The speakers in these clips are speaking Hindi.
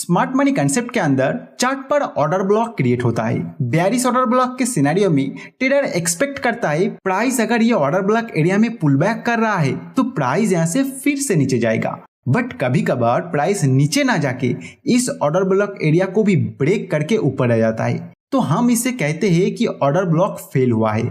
स्मार्ट मनी कंसेप्ट के अंदर चार्ट पर ऑर्डर ब्लॉक क्रिएट होता है। बेयरिश ऑर्डर ब्लॉक के सिनेरियो में ट्रेडर एक्सपेक्ट करता है प्राइस अगर ये ऑर्डर ब्लॉक एरिया में पुल बैक कर रहा है तो प्राइस यहाँ से फिर से नीचे जाएगा। बट कभी कभार प्राइस नीचे ना जाके इस ऑर्डर ब्लॉक एरिया को भी ब्रेक करके ऊपर आ जाता है, तो हम इसे कहते हैं कि ऑर्डर ब्लॉक फेल हुआ है।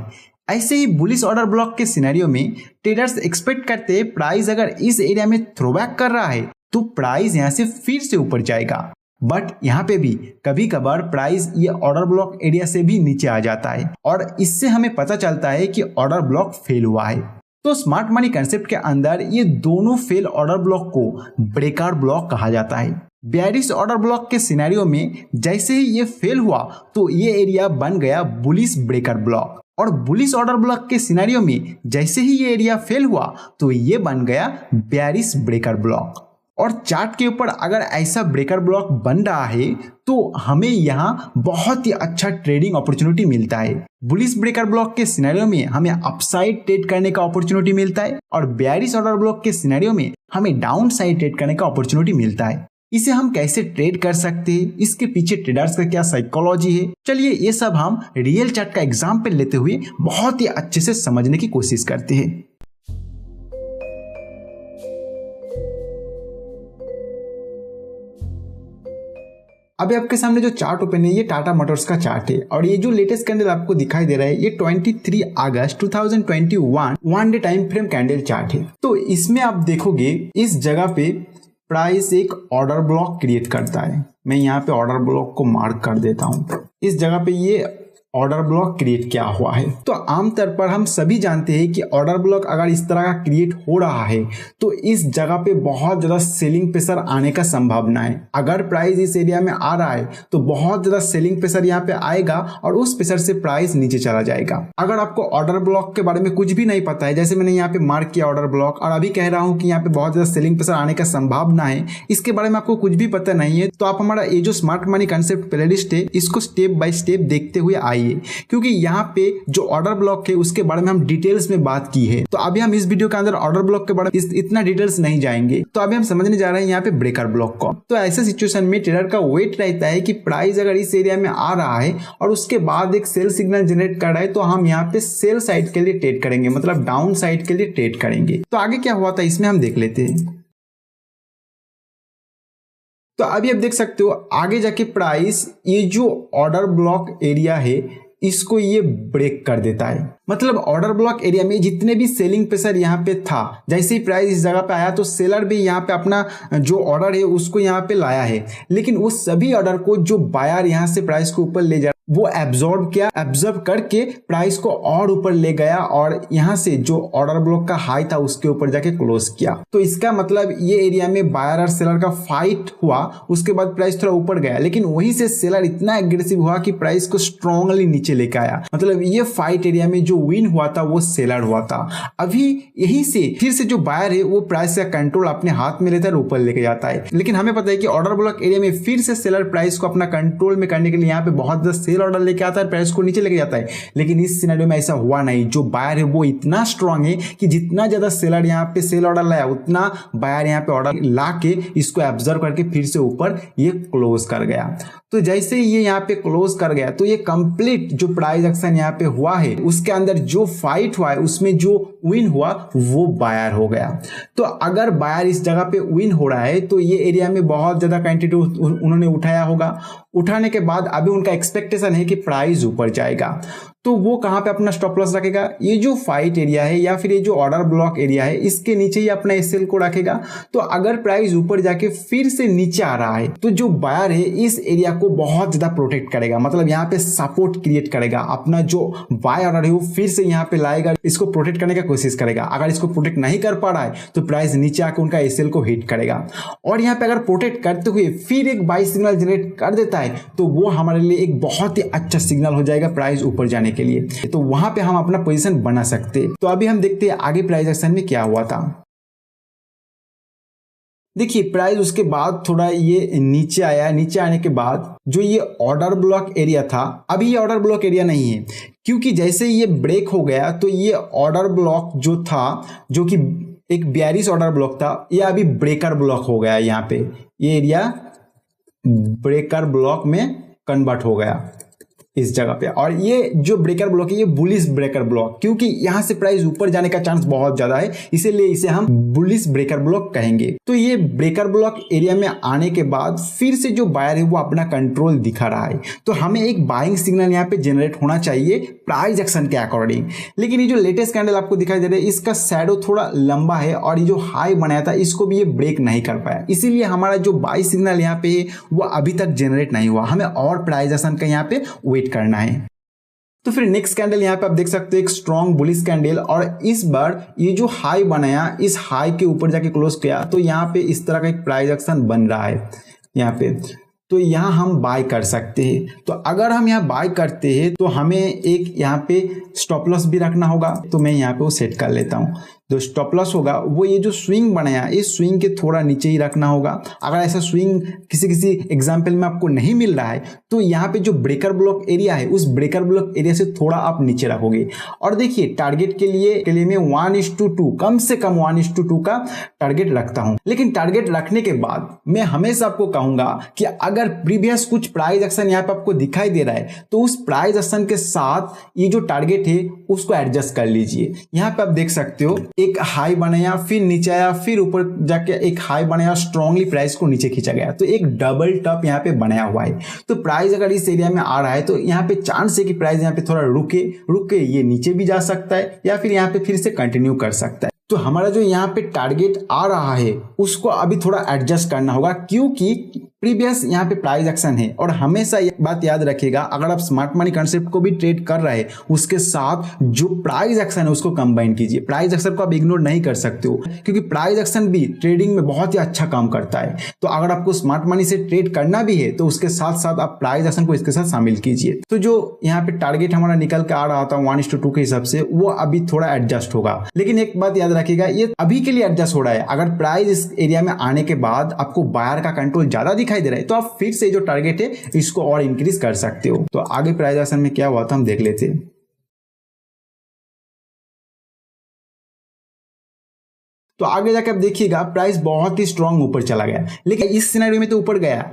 ऐसे ही बुलिश ऑर्डर ब्लॉक के सिनेरियो में ट्रेडर्स एक्सपेक्ट करते हैं प्राइस अगर इस एरिया में थ्रोबैक कर रहा है तो प्राइस यहाँ से फिर से ऊपर जाएगा। बट यहाँ पे भी कभी कभार प्राइस ये ऑर्डर ब्लॉक एरिया से भी नीचे आ जाता है और इससे हमें पता चलता है कि ऑर्डर ब्लॉक फेल हुआ है। तो स्मार्ट मनी कंसेप्ट के अंदर ये दोनों फेल ऑर्डर ब्लॉक को ब्रेकआउट ब्लॉक कहा जाता है। बेयरिश ऑर्डर ब्लॉक के सिनेरियो में जैसे ही ये फेल हुआ तो ये एरिया बन गया बुलिश ब्रेकर ब्लॉक, और बुलिश ऑर्डर ब्लॉक के सिनेरियो में जैसे ही ये एरिया फेल हुआ तो ये बन गया बेयरिश ब्रेकर ब्लॉक। और चार्ट के ऊपर अगर ऐसा ब्रेकर ब्लॉक बन रहा है तो हमें यहाँ बहुत ही अच्छा ट्रेडिंग अपॉर्चुनिटी मिलता है। बुलिश ब्रेकर ब्लॉक के सिनेरियो में हमें अपसाइड ट्रेड करने का अपॉर्चुनिटी मिलता है और बेयरिश ऑर्डर ब्लॉक के सिनेरियो में हमें डाउन साइड ट्रेड करने का अपॉर्चुनिटी मिलता है। इसे हम कैसे ट्रेड कर सकते हैं, इसके पीछे ट्रेडर्स का क्या साइकोलॉजी है, चलिए ये सब हम रियल चार्ट का एग्जाम्पल लेते हुए बहुत ही अच्छे से समझने की कोशिश करते हैं। अभी आपके सामने जो चार्ट ओपन है ये टाटा मोटर्स का चार्ट है और ये जो लेटेस्ट कैंडल आपको दिखाई दे रहा है ये 23 अगस्त 2021 one day time frame candle chart है। तो इसमें आप देखोगे इस जगह पे प्राइस एक ऑर्डर ब्लॉक क्रिएट करता है। मैं यहाँ पे ऑर्डर ब्लॉक को मार्क कर देता हूँ। इस जगह पे ये ऑर्डर ब्लॉक क्रिएट किया हुआ है। तो आमतौर पर हम सभी जानते हैं कि ऑर्डर ब्लॉक अगर इस तरह का क्रिएट हो रहा है तो इस जगह पे बहुत ज्यादा सेलिंग प्रेशर आने का संभावना है। अगर प्राइस इस एरिया में आ रहा है तो बहुत ज्यादा सेलिंग प्रेशर यहाँ पे आएगा और उस प्रेशर से प्राइस नीचे चला जाएगा। अगर आपको ऑर्डर ब्लॉक के बारे में कुछ भी नहीं पता है, जैसे मैंने यहाँ पे मार्क किया ऑर्डर ब्लॉक और अभी कह रहा हूँ कि यहाँ पे बहुत ज्यादा सेलिंग प्रेशर आने का संभावना है, इसके बारे में आपको कुछ भी पता नहीं है, तो आप हमारा ये जो स्मार्ट मनी कंसेप्ट प्लेलिस्ट है इसको स्टेप बाय स्टेप देखते हुए आइए, क्योंकि यहाँ पे जो ऑर्डर ब्लॉक है उसके बारे में हम डिटेल्स में बात की है। तो अभी हम इस वीडियो के अंदर ऑर्डर ब्लॉक के बारे में इतना डिटेल्स नहीं जाएंगे। तो अभी हम समझने जा रहे हैं यहाँ पे ब्रेकर ब्लॉक को। तो ऐसे सिचुएशन में ट्रेडर का वेट रहता है कि प्राइस अगर इस एरिया में आ रहा है और उसके बाद एक सेल सिग्नल जनरेट कर रहा है तो हम यहाँ पे सेल साइड के लिए ट्रेड करेंगे, मतलब डाउन साइड के लिए ट्रेड करेंगे। तो आगे क्या हुआ था इसमें हम देख लेते हैं। तो अभी आप देख सकते हो आगे जाके प्राइस ये जो ऑर्डर ब्लॉक एरिया है इसको ये ब्रेक कर देता है। मतलब ऑर्डर ब्लॉक एरिया में जितने भी सेलिंग प्रेशर यहाँ पे था, जैसे ही प्राइस इस जगह पे आया तो सेलर भी यहाँ पे अपना जो ऑर्डर है उसको यहाँ पे लाया है, लेकिन उस सभी ऑर्डर को जो बायर यहाँ से प्राइस को ऊपर ले जा वो एब्जॉर्ब करके प्राइस को और ऊपर ले गया और यहाँ से जो ऑर्डर ब्लॉक का हाई था उसके ऊपर जाके क्लोज किया। तो इसका मतलब ये एरिया में बायर और सेलर का फाइट हुआ, उसके बाद प्राइस थोड़ा ऊपर गया, लेकिन वहीं से सेलर इतना एग्रेसिव हुआ कि प्राइस को स्ट्रॉन्गली नीचे लेके आया। मतलब ये फाइट एरिया में जो विन हुआ था वो सेलर हुआ था। अभी यही से फिर से जो बायर है वो प्राइस का कंट्रोल अपने हाथ में लेता है और ऊपर लेके जाता है, लेकिन हमें पता है कि ऑर्डर ब्लॉक एरिया में फिर से सेलर प्राइस को अपना कंट्रोल में करने के लिए यहाँ पे बहुत ज्यादा सेल ऑर्डर लेके आता है, प्राइस को नीचे लेके जाता है। लेकिन इस सिनेरियो में ऐसा हुआ नहीं। जो बायर है वो इतना स्ट्रांग है कि जितना ज्यादा सेलर यहाँ पे सेल ऑर्डर लाया उतना बायर यहाँ पे ऑर्डर ला के इसको एब्जॉर्व करके फिर से ऊपर ये क्लोज कर गया। तो जैसे ही ये यहाँ पे क्लोज कर गया तो ये कंप्लीट जो प्राइस एक्शन यहाँ पे हुआ है उसके अंदर जो फाइट हुआ है उसमें जो विन हुआ वो बायर हो गया। तो अगर बायर इस जगह पे विन हो रहा है तो ये एरिया में बहुत ज्यादा क्वांटिटी उन्होंने उठाया होगा। उठाने के बाद अभी उनका एक्सपेक्टेशन है कि प्राइस ऊपर जाएगा, तो वो कहां पे अपना स्टॉप लॉस रखेगा? ये जो फाइट एरिया है या फिर ये जो ऑर्डर ब्लॉक एरिया है इसके नीचे ही अपना एसएल को रखेगा। तो अगर प्राइस ऊपर जाके फिर से नीचे आ रहा है तो जो बायर है इस एरिया को बहुत ज्यादा प्रोटेक्ट करेगा, मतलब यहाँ पे सपोर्ट क्रिएट करेगा। अपना जो बाय ऑर्डर है वो फिर से यहाँ पे लाएगा, इसको प्रोटेक्ट करने का कोशिश करेगा। अगर इसको प्रोटेक्ट नहीं कर पा रहा है तो प्राइस नीचे आके उनका एसएल को हिट करेगा और यहाँ पे अगर प्रोटेक्ट करते हुए फिर एक बाय सिग्नल जनरेट कर देता है तो वो हमारे लिए एक बहुत ही अच्छा सिग्नल हो जाएगा प्राइस ऊपर जाने के लिए। तो वहां पे हम अपना पोजीशन बना सकते हैं। तो अभी हम देखते हैं आगे प्राइस एक्शन में क्या हुआ था। देखिए प्राइस उसके बाद थोड़ा ये नीचे आया। नीचे आने के बाद जो ये ऑर्डर ब्लॉक एरिया था, अभी ये ऑर्डर ब्लॉक एरिया नहीं है, क्योंकि जैसे ये ब्रेक हो गया तो ये ऑर्डर ब्लॉक जो था, जो कि एक बेयरिश ऑर्डर ब्लॉक था, ये अभी ब्रेकर ब्लॉक हो गया। यहाँ पे ये एरिया ब्रेकर ब्लॉक में कन्वर्ट हो गया इस जगह पे। और ये जो ब्रेकर ब्लॉक है ये बुलिश ब्रेकर ब्लॉक, क्योंकि यहां से प्राइस ऊपर जाने का चांस बहुत ज्यादा है, इसीलिए इसे हम बुलिश ब्रेकर ब्लॉक कहेंगे। तो ये ब्रेकर ब्लॉक एरिया में आने के बाद फिर से जो बायर है वो अपना कंट्रोल दिखा रहा है, तो हमें एक बाइंग सिग्नल यहाँ पे जनरेट होना चाहिए प्राइस एक्शन के अकॉर्डिंग। लेकिन ये जो लेटेस्ट कैंडल आपको दिखाई दे रहा है इसका शैडो थोड़ा लंबा है और ये जो हाई बनाया था इसको भी ये ब्रेक नहीं कर पाया, इसीलिए हमारा जो बाई सिग्नल यहाँ पे है वो अभी तक जनरेट नहीं हुआ। हमें और प्राइस एक्शन का यहाँ पे वेट करना है। तो फिर नेक्स्ट कैंडल यहाँ पे आप देख सकते हो एक स्ट्रॉन्ग बुलिश कैंडल, और इस बार ये जो हाई बनाया इस हाई के ऊपर जाके क्लोज किया, तो यहाँ पे इस तरह का एक प्राइस एक्शन बन रहा है यहाँ पे। तो यहाँ हम बाय कर सकते हैं। तो अगर हम यहाँ बाय करते हैं तो हमें एक यहाँ पे स्टॉप लॉस भी रखना होगा, तो मैं यहाँ पे वो सेट कर लेता हूँ। जो स्टॉप लॉस होगा वो ये जो स्विंग बनाया इस स्विंग के थोड़ा नीचे ही रखना होगा। अगर ऐसा स्विंग किसी एग्जाम्पल में आपको नहीं मिल रहा है तो यहाँ पे जो ब्रेकर ब्लॉक एरिया है उस ब्रेकर ब्लॉक एरिया से थोड़ा आप नीचे रखोगे। और देखिए टारगेट के लिए मैं 1:2 कम से कम 1:2 का टारगेट रखता हूँ। लेकिन टारगेट रखने के बाद मैं हमेशा आपको कहूंगा कि अगर प्रीवियस कुछ प्राइस एक्शन यहाँ पे आपको दिखाई दे रहा है तो उस प्राइस एक्शन के साथ ये जो टारगेट है उसको एडजस्ट कर लीजिए। यहाँ पे आप देख सकते हो एक हाई बनाया, फिर नीचे आया, फिर ऊपर जाके एक हाई बनाया, स्ट्रांगली प्राइस को नीचे खींचा गया, तो एक डबल टॉप यहाँ पे बनाया हुआ है। तो प्राइस अगर इस एरिया में आ रहा है तो यहाँ पे चांस है कि प्राइस यहाँ पे थोड़ा रुक के ये नीचे भी जा सकता है या फिर यहाँ पे फिर से कंटिन्यू कर सकता है। तो हमारा जो यहाँ पे टारगेट आ रहा है उसको अभी थोड़ा एडजस्ट करना होगा, क्योंकि प्रीवियस यहाँ पे प्राइस एक्शन है। और हमेशा ये बात याद रखिएगा, अगर आप स्मार्ट मनी कंसेप्ट को भी ट्रेड कर रहे हैं उसके साथ जो प्राइस एक्शन है उसको कंबाइन कीजिए। प्राइस एक्शन को आप इग्नोर नहीं कर सकते हो, क्योंकि प्राइस एक्शन भी ट्रेडिंग में बहुत ही अच्छा काम करता है। तो अगर आपको स्मार्ट मनी से ट्रेड करना भी है तो उसके साथ साथ आप प्राइस एक्शन को इसके साथ शामिल कीजिए। तो जो यहाँ पे टारगेट हमारा निकल के आ रहा था 1:2 के हिसाब से वो अभी थोड़ा एडजस्ट होगा। लेकिन एक बात याद रखिएगा, ये अभी के लिए एडजस्ट हो रहा है। अगर प्राइस इस एरिया में आने के बाद आपको बायर का कंट्रोल ज्यादा दिखाई दे रहा है तो आप फिर से जो टारगेट है इसको और इंक्रीज कर सकते हो। तो आगे प्राइस एक्शन में क्या हुआ था हम देख लेते हैं। तो आगे जाकर आप देखिएगा प्राइस बहुत ही स्ट्रांग ऊपर चला गया, लेकिन इस सिनेरियो में तो ऊपर गया।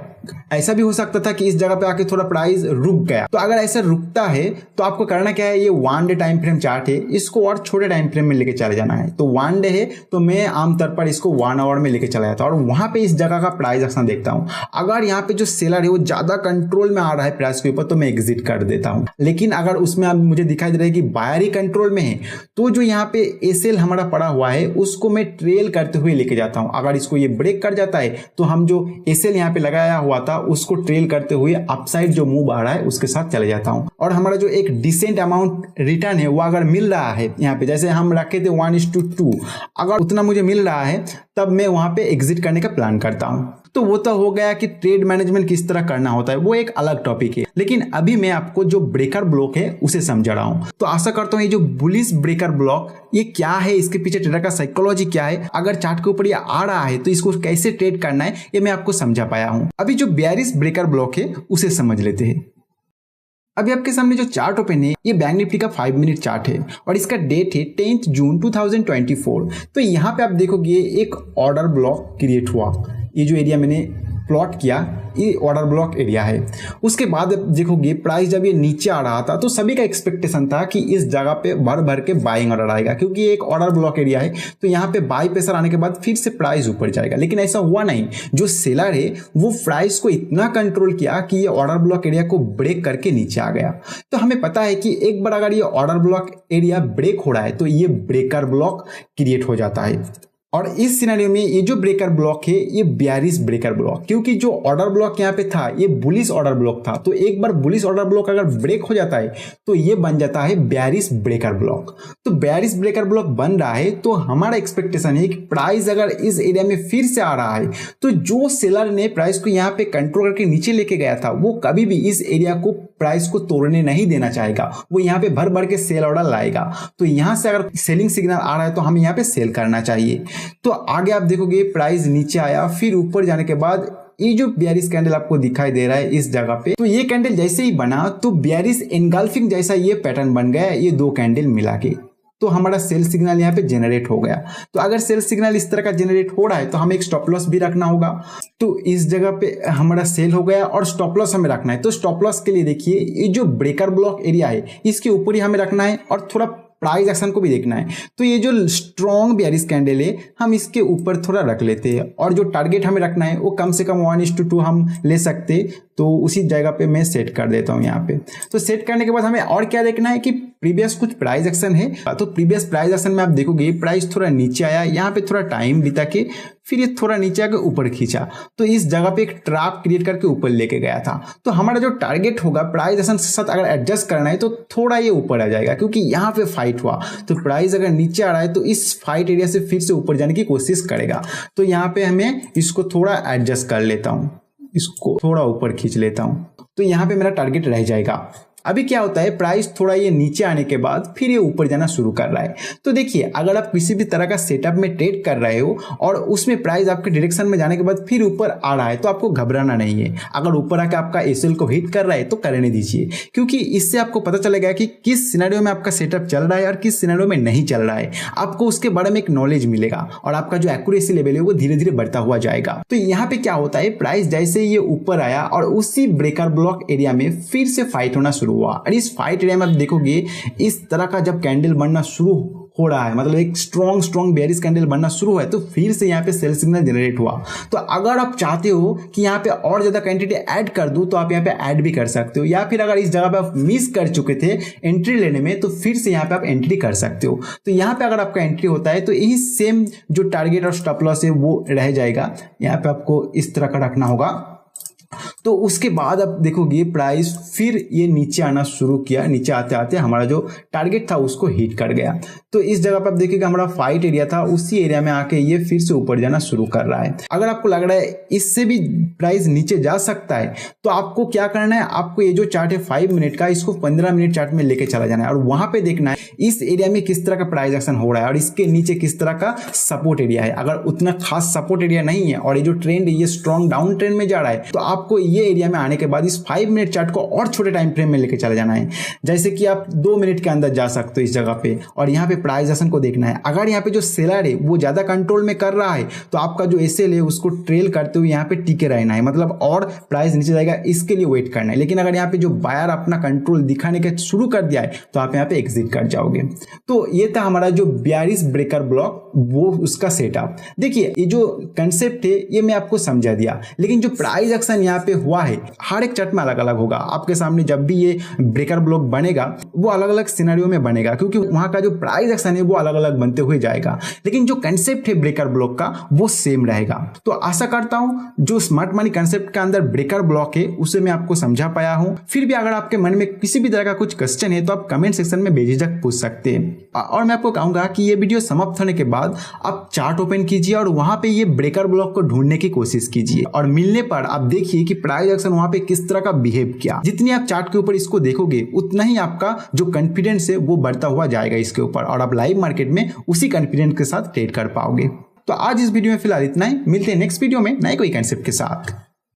ऐसा भी हो सकता था कि इस जगह पे आके थोड़ा प्राइस रुक गया। तो अगर ऐसा रुकता है तो आपको करना क्या है, ये 1 डे टाइम फ्रेम चार्ट है, इसको और छोटे टाइम फ्रेम में लेके चले जाना है। तो 1 डे है तो मैं आमतौर पर इसको 1 आवर में लेके चला जाता हूँ और वहां पे इस जगह का प्राइस एक्शन देखता हूँ। अगर यहाँ पे जो सेलर है वो ज्यादा कंट्रोल में आ रहा है प्राइस के ऊपर तो मैं एग्जिट कर देता हूँ। लेकिन अगर उसमें मुझे दिखाई दे रहा है कि बायर ही कंट्रोल में है तो जो यहाँ पे एसएल हमारा पड़ा हुआ है उसको मैं ट्रेल करते हुए लेके जाता हूँ। अगर इसको ये ब्रेक कर जाता है तो हम जो एसएल यहाँ पे लगाया हुआ था उसको ट्रेल करते हुए अपसाइड जो मूव आ रहा है उसके साथ चले जाता हूं। और हमारा जो एक डिसेंट अमाउंट रिटर्न है वो अगर मिल रहा है यहाँ पे, जैसे हम रखे थे 1:2, अगर उतना मुझे मिल रहा है तब मैं वहां पे एग्जिट करने का प्लान करता हूं। तो वो तो हो गया कि ट्रेड मैनेजमेंट किस तरह करना होता है, वो एक अलग टॉपिक है। लेकिन अभी मैं आपको जो ब्रेकर ब्लॉक है उसे समझा रहा हूं। तो आशा करता हूं ये जो बुलिश ब्रेकर ब्लॉक ये क्या है, इसके पीछे ट्रेडर का साइकोलॉजी क्या है, अगर चार्ट के ऊपर ये आ रहा है तो इसको कैसे ट्रेड करना है ये मैं आपको समझा पाया हूं। अभी जो बेयरिश ब्रेकर ब्लॉक है उसे समझ लेते हैं। अभी आपके सामने जो चार्ट ओपन है ये बैंक निफ्टी का 5 मिनट चार्ट है और इसका डेट है 10 जून 2024। तो यहाँ पे आप देखोगे एक ऑर्डर ब्लॉक क्रिएट हुआ। ये जो एरिया मैंने प्लॉट किया ये ऑर्डर ब्लॉक एरिया है। उसके बाद देखोगे प्राइस जब ये नीचे आ रहा था तो सभी का एक्सपेक्टेशन था कि इस जगह पे भर भर के बाइंग ऑर्डर आएगा, क्योंकि ये एक ऑर्डर ब्लॉक एरिया है। तो यहाँ पे बाई प्रेशर आने के बाद फिर से प्राइस ऊपर जाएगा, लेकिन ऐसा हुआ नहीं। जो सेलर है वो प्राइस को इतना कंट्रोल किया कि ये ऑर्डर ब्लॉक एरिया को ब्रेक करके नीचे आ गया। तो हमें पता है कि एक बार अगर ये ऑर्डर ब्लॉक एरिया ब्रेक हो रहा है तो ये ब्रेकर ब्लॉक क्रिएट हो जाता है। और इस सिनेरियो में ये जो ब्रेकर ब्लॉक है ये बेयरिश ब्रेकर ब्लॉक, क्योंकि जो ऑर्डर ब्लॉक यहाँ पे था ये बुलिश ऑर्डर ब्लॉक था। तो एक बार बुलिश ऑर्डर ब्लॉक अगर ब्रेक हो जाता है तो ये बन जाता है बेयरिश ब्रेकर ब्लॉक। तो बेयरिश ब्रेकर ब्लॉक बन रहा है तो हमारा एक्सपेक्टेशन है कि प्राइस अगर इस एरिया में फिर से आ रहा है तो जो सेलर ने प्राइस को यहाँ पे कंट्रोल करके नीचे लेके गया था वो कभी भी इस एरिया को प्राइस को तोड़ने नहीं देना चाहेगा, वो यहाँ पे भर भर के सेल ऑर्डर लाएगा। तो यहाँ से अगर सेलिंग सिग्नल आ रहा है तो हमें यहाँ पे सेल करना चाहिए। तो आगे आप देखोगे प्राइस नीचे आया, फिर ऊपर जाने के बाद ये जो बेयरिश कैंडल आपको दिखाई दे रहा है इस जगह पे, तो ये कैंडल जैसे ही बना तो बेयरिश एनगल्फिंग जैसा ये पैटर्न बन गया, ये दो कैंडल मिला के। तो हमारा सेल सिग्नल यहाँ पे जनरेट हो गया। तो अगर सेल सिग्नल इस तरह का जनरेट हो रहा है तो हमें एक स्टॉप लॉस भी रखना होगा। तो इस जगह पे हमारा सेल हो गया और स्टॉप लॉस हमें रखना है। तो स्टॉप लॉस के लिए देखिए ये जो ब्रेकर ब्लॉक एरिया है इसके ऊपर ही हमें रखना है और थोड़ा प्राइस एक्शन को भी देखना है। तो ये जो स्ट्रॉन्ग बेयरिश कैंडल है हम इसके ऊपर थोड़ा रख लेते हैं और जो टारगेट हमें रखना है वो कम से कम 1:2 हम ले सकते। तो उसी जगह पे मैं सेट कर देता हूँ यहाँ पे। तो सेट करने के बाद हमें और क्या देखना है कि प्रीवियस कुछ प्राइस एक्शन है। तो प्रीवियस प्राइस एक्शन में आप देखोगे प्राइस थोड़ा नीचे आया, यहाँ पे थोड़ा टाइम बिता के फिर ये थोड़ा नीचे आके ऊपर खींचा, तो इस जगह पे एक ट्रैप क्रिएट करके ऊपर लेके गया था। तो हमारा जो टारगेट होगा प्राइस एक्शन के साथ अगर एडजस्ट करना है तो थोड़ा ये ऊपर आ जाएगा, क्योंकि यहाँ पे फाइट हुआ तो प्राइस अगर नीचे आ रहा है तो इस फाइट एरिया से फिर से ऊपर जाने की कोशिश करेगा। तो यहाँ पे हमें इसको थोड़ा एडजस्ट कर लेता हूँ, इसको थोड़ा ऊपर खींच लेता हूँ, तो यहाँ पे मेरा टारगेट रह जाएगा। अभी क्या होता है प्राइस थोड़ा ये नीचे आने के बाद फिर ये ऊपर जाना शुरू कर रहा है। तो देखिए अगर आप किसी भी तरह का सेटअप में ट्रेड कर रहे हो और उसमें प्राइस आपके डायरेक्शन में जाने के बाद फिर ऊपर आ रहा है तो आपको घबराना नहीं है। अगर ऊपर आके आपका एसएल को हिट कर रहा है तो करने दीजिए, क्योंकि इससे आपको पता चलेगा कि किस सिनेरियो में आपका सेटअप चल रहा है और किस सिनेरियो में नहीं चल रहा है। आपको उसके बारे में एक नॉलेज मिलेगा और आपका जो एक्यूरेसी लेवल है वो धीरे धीरे बढ़ता हुआ जाएगा। तो यहाँ पे क्या होता है प्राइस जैसे ये ऊपर आया और उसी ब्रेकर ब्लॉक एरिया में फिर से फाइट होना शुरू हुआ और इस फाइट एरिया में आप देखोगे इस तरह का जब कैंडल बनना शुरू हो रहा है, मतलब एक स्ट्रॉन्ग बेयरिश कैंडल बनना शुरू हुआ है, तो फिर से यहाँ पे सेल सिग्नल जनरेट हुआ। तो अगर आप चाहते हो कि यहाँ पे और ज्यादा क्वांटिटी ऐड कर दूं तो आप यहाँ पे ऐड भी कर सकते हो, या फिर अगर इस जगह पे आप मिस कर चुके थे एंट्री लेने में तो फिर से यहाँ पे आप एंट्री कर सकते हो। तो यहाँ पे अगर आपका एंट्री होता है तो यही सेम जो टारगेट और स्टॉप लॉस है वो रह जाएगा। यहाँ पे आपको इस तरह का रखना होगा। तो उसके बाद आप देखोगे प्राइस फिर ये नीचे आना शुरू किया, नीचे आते आते हमारा जो टारगेट था उसको हिट कर गया। तो इस जगह पर आप देखिएगा हमारा फाइट एरिया था, उसी एरिया में आके ये फिर से ऊपर जाना शुरू कर रहा है। अगर आपको लग रहा है इससे भी प्राइस नीचे जा सकता है तो आपको क्या करना है, आपको ये जो चार्ट है 5 मिनट का, इसको 15 मिनट चार्ट में लेके चला जाना है और वहां पे देखना है इस एरिया में किस तरह का प्राइस एक्शन हो रहा है और इसके नीचे किस तरह का सपोर्ट एरिया है। अगर उतना खास सपोर्ट एरिया नहीं है और ये जो ट्रेंड है ये स्ट्रॉन्ग डाउन ट्रेंड में जा रहा है तो आपको ये एरिया में आने के बाद इस 5 मिनट चार्ट को और छोटे टाइम फ्रेम में लेके चला जाना है। जैसे कि आप 2 मिनट के अंदर जा सकते हो इस जगह पे और यहाँ पे प्राइस एक्शन को देखना है। अगर यहाँ पे जो सेलर है वो ज्यादा कंट्रोल में कर रहा है तो आपका जो एसएल है उसको ट्रेल करते हुए यहाँ पे टिके रहना है, मतलब और प्राइस नीचे जाएगा इसके लिए वेट करना है। लेकिन अगर यहाँ पे जो बायर अपना कंट्रोल दिखाने के शुरू कर दिया है तो आप यहाँ पे एग्जिट कर जाओगे। तो ये था हमारा जो बेयरिश ब्रेकर ब्लॉक, वो उसका सेटअप। देखिए ये जो कंसेप्ट है ये मैं आपको समझा दिया, लेकिन जो प्राइस एक्शन यहाँ पे हुआ है हर एक चार्ट में अलग अलग होगा। आपके सामने जब भी ये ब्रेकर ब्लॉक बनेगा वो अलग अलग सिनेरियो में बनेगा, क्योंकि वहां का जो प्राइस एक्शन है वो अलग अलग बनते हुए जाएगा, लेकिन जो कंसेप्ट है ब्रेकर ब्लॉक का वो सेम रहेगा। तो आशा करता हूं जो स्मार्ट मनी कंसेप्ट के अंदर ब्रेकर ब्लॉक है उसे मैं आपको समझा पाया हूं। फिर भी अगर आपके मन में किसी भी तरह का कुछ क्वेश्चन है तो आप कमेंट सेक्शन में बेझिझक पूछ सकते हैं। और मैं आपको कहूंगा कि ये वीडियो समाप्त होने के बाद आप चार्ट ओपन कीजिए और वहां पे ये ब्रेकर ब्लॉक को ढूंढने की कोशिश कीजिए और मिलने पर आप देखिए कि प्राइस एक्शन वहां पे किस तरह का बिहेव किया। जितनी आप चार्ट के ऊपर इसको देखोगे उतना ही आपका जो कॉन्फिडेंस है वो बढ़ता हुआ जाएगा इसके ऊपर और आप लाइव मार्केट में उसी कॉन्फिडेंस के साथ ट्रेड कर पाओगे। तो आज इस वीडियो में फिलहाल इतना ही, मिलते हैं नेक्स्ट वीडियो में नए कोई कंसेप्ट के साथ।